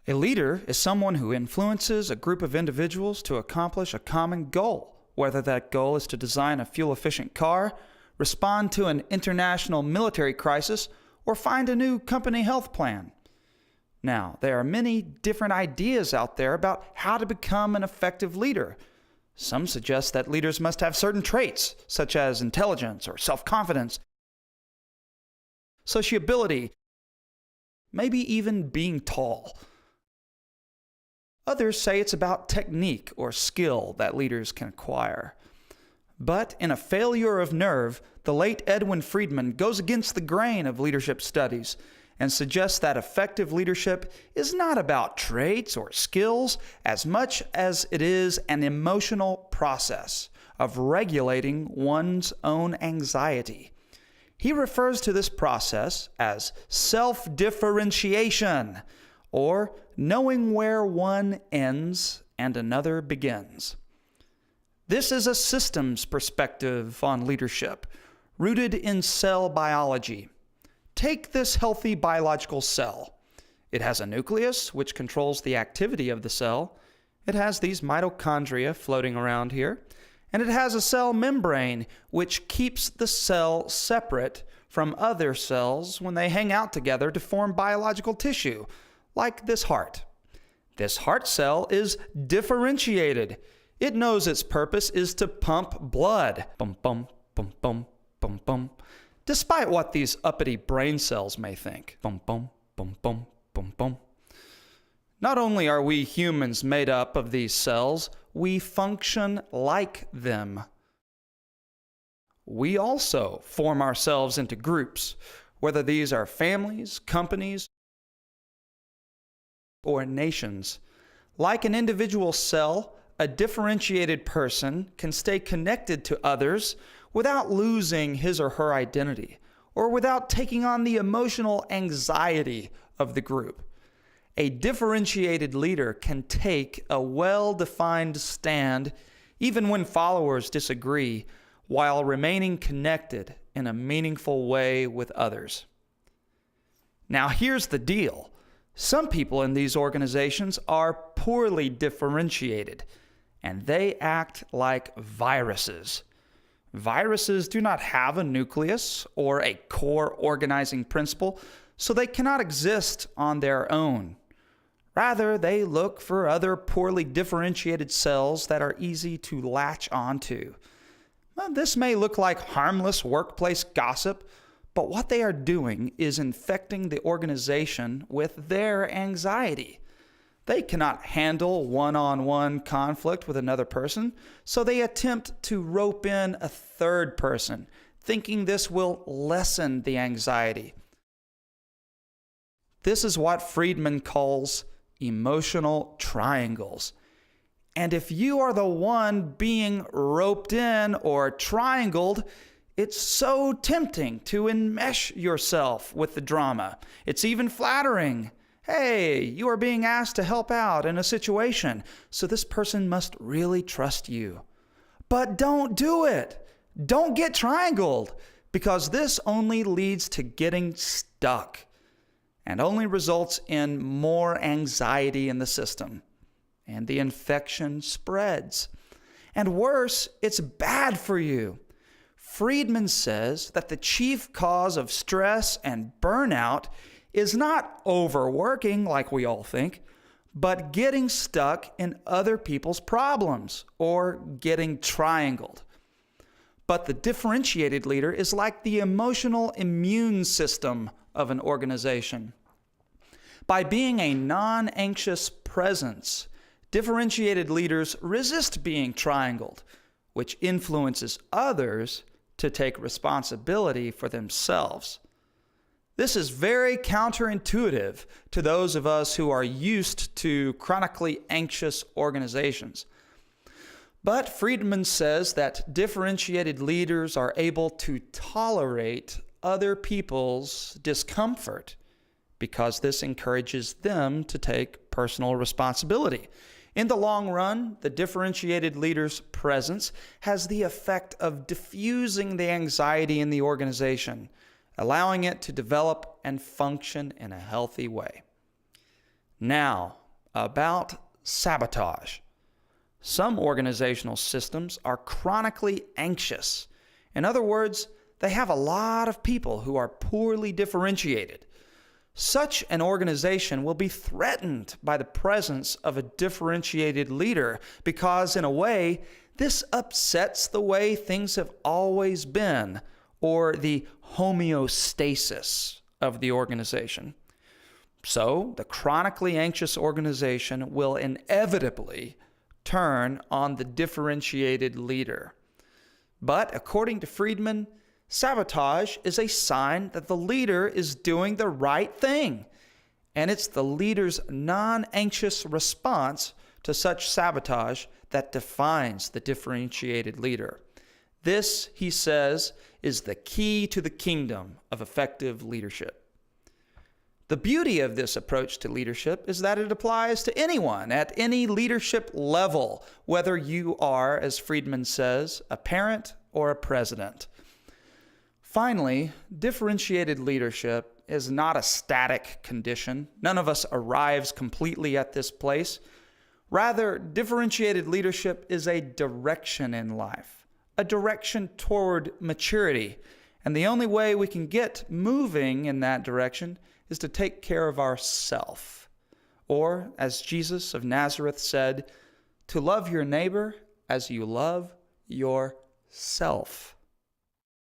A leader is someone who influences a group of individuals to accomplish a common goal, whether that goal is to design a fuel-efficient car, respond to an international military crisis, or find a new company health plan. Now, there are many different ideas out there about how to become an effective leader. Some suggest that leaders must have certain traits, such as intelligence or self-confidence, sociability, maybe even being tall. Others say it's about technique or skill that leaders can acquire. But in A Failure of Nerve, the late Edwin Friedman goes against the grain of leadership studies and suggests that effective leadership is not about traits or skills as much as it is an emotional process of regulating one's own anxiety. He refers to this process as self-differentiation, or knowing where one ends and another begins. This is a systems perspective on leadership, rooted in cell biology. Take this healthy biological cell. It has a nucleus, which controls the activity of the cell. It has these mitochondria floating around here. And it has a cell membrane, which keeps the cell separate from other cells when they hang out together to form biological tissue, like this heart. This heart cell is differentiated. It knows its purpose is to pump blood. Bum, bum, bum, bum, bum, bum. Despite what these uppity brain cells may think. Bum, bum, bum, bum, bum, bum. Not only are we humans made up of these cells, we function like them. We also form ourselves into groups, whether these are families, companies, or nations. Like an individual cell, a differentiated person can stay connected to others without losing his or her identity, or without taking on the emotional anxiety of the group. A differentiated leader can take a well-defined stand even when followers disagree, while remaining connected in a meaningful way with others. Now here's the deal. Some people in these organizations are poorly differentiated, and they act like viruses. Viruses do not have a nucleus or a core organizing principle, so they cannot exist on their own. Rather, they look for other poorly differentiated cells that are easy to latch onto. Well, this may look like harmless workplace gossip, but what they are doing is infecting the organization with their anxiety. They cannot handle one-on-one conflict with another person, so they attempt to rope in a third person, thinking this will lessen the anxiety. This is what Friedman calls emotional triangles. And if you are the one being roped in or triangled, it's so tempting to enmesh yourself with the drama. It's even flattering. Hey, you are being asked to help out in a situation, so this person must really trust you. But don't do it. Don't get triangled, because this only leads to getting stuck and only results in more anxiety in the system. And the infection spreads. And worse, it's bad for you. Friedman says that the chief cause of stress and burnout is not overworking like we all think, but getting stuck in other people's problems or getting triangled. But the differentiated leader is like the emotional immune system of an organization. By being a non-anxious presence, differentiated leaders resist being triangled, which influences others to take responsibility for themselves. This is very counterintuitive to those of us who are used to chronically anxious organizations. But Friedman says that differentiated leaders are able to tolerate other people's discomfort because this encourages them to take personal responsibility. In the long run, the differentiated leader's presence has the effect of diffusing the anxiety in the organization, allowing it to develop and function in a healthy way. Now, about sabotage. Some organizational systems are chronically anxious. In other words, they have a lot of people who are poorly differentiated. Such an organization will be threatened by the presence of a differentiated leader because, in a way, this upsets the way things have always been, or the homeostasis of the organization. So, the chronically anxious organization will inevitably turn on the differentiated leader. But, according to Friedman, sabotage is a sign that the leader is doing the right thing, and it's the leader's non-anxious response to such sabotage that defines the differentiated leader. This, he says, is the key to the kingdom of effective leadership. The beauty of this approach to leadership is that it applies to anyone at any leadership level, whether you are, as Friedman says, a parent or a president. Finally, differentiated leadership is not a static condition. None of us arrives completely at this place. Rather, differentiated leadership is a direction in life, a direction toward maturity. And the only way we can get moving in that direction is to take care of ourself. Or, as Jesus of Nazareth said, to love your neighbor as you love yourself.